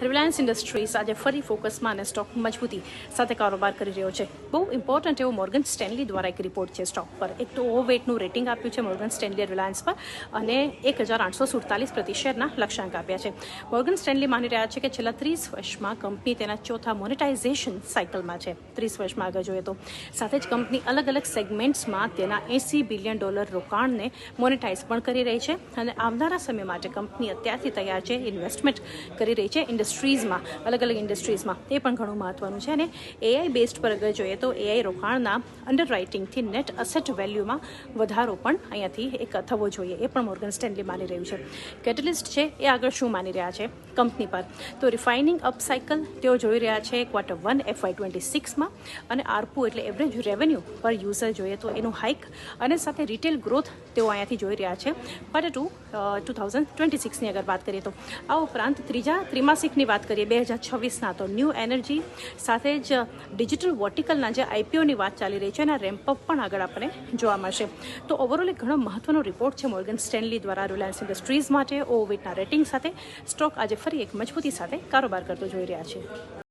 Reliance industries આજે ફરી ફોકસમાં અને સ્ટોક મજબૂતી સાથે કારોબાર કરી રહ્યો છે. બહુ ઇમ્પોર્ટન્ટ એવો મોર્ગન સ્ટેનલી દ્વારા એક રિપોર્ટ છે સ્ટોક પર. એક તો ઓવરવેટનું રેટિંગ આપ્યું છે મોર્ગન સ્ટેનલીએ રિલાયન્સ પર અને 1847 પ્રતિ શેરના લક્ષ્યાંક આપ્યા છે. મોર્ગન સ્ટેનલી માની રહ્યા છે કે છેલ્લા 30 વર્ષમાં કંપની તેના ચોથા મોનેટાઇઝેશન સાયકલમાં છે. 30 વર્ષમાં આગળ જોઈએ તો સાથે જ કંપની અલગ અલગ સેગમેન્ટ્સમાં તેના $80 બિલિયન રોકાણને મોનેટાઇઝ પણ કરી રહી છે અને આવનારા સમય માટે કંપની અત્યારથી તૈયાર છે ઇન્વેસ્ટમેન્ટ કરી રહી છે ઇન્ડસ્ટ્રીઝમાં, અલગ અલગ ઇન્ડસ્ટ્રીઝમાં. એ પણ ઘણું મહત્વનું છે. અને એઆઈ બેઝડ પર અગર જોઈએ તો એઆઈ રોકાણના અંડરરાઇટિંગથી નેટ અસેટ વેલ્યુમાં વધારો પણ અહીંયાથી એક થવો જોઈએ. એ પણ મોર્ગન સ્ટેનલી માની રહ્યું છે. કેટલિસ્ટ છે એ આગળ શું માની રહ્યા છે કંપની પર, તો રિફાઇનિંગ અપ સાયકલ તેઓ જોઈ રહ્યા છે Q1 FY26માં અને આરપુ એટલે એવરેજ રેવન્યુ પર યુઝર જોઈએ તો એનું હાઇક અને સાથે રિટેલ ગ્રોથ તેઓ અહીંયાથી જોઈ રહ્યા છે Q2 2026ની અગર વાત કરીએ તો. આ ઉપરાંત ત્રીજા ત્રિમાસિકની વાત કરીએ 2026ના તો ન્યૂ એનર્જી સાથે જ ડિજિટલ વર્ટિકલના જે આઈપીઓની વાત ચાલી રહી છે એના રેમ્પઅપ પણ આગળ આપણને જોવા મળશે. તો ઓવરઓલ એક ઘણો મહત્વનો રિપોર્ટ છે મોર્ગન સ્ટેનલી દ્વારા રિલાયન્સ ઇન્ડસ્ટ્રીઝ માટે. ઓવરવેટના રેટિંગ સાથે સ્ટોક આજે ફરી એક મજબૂતી સાથે કારોબાર કરતો જોઈ રહ્યા છે.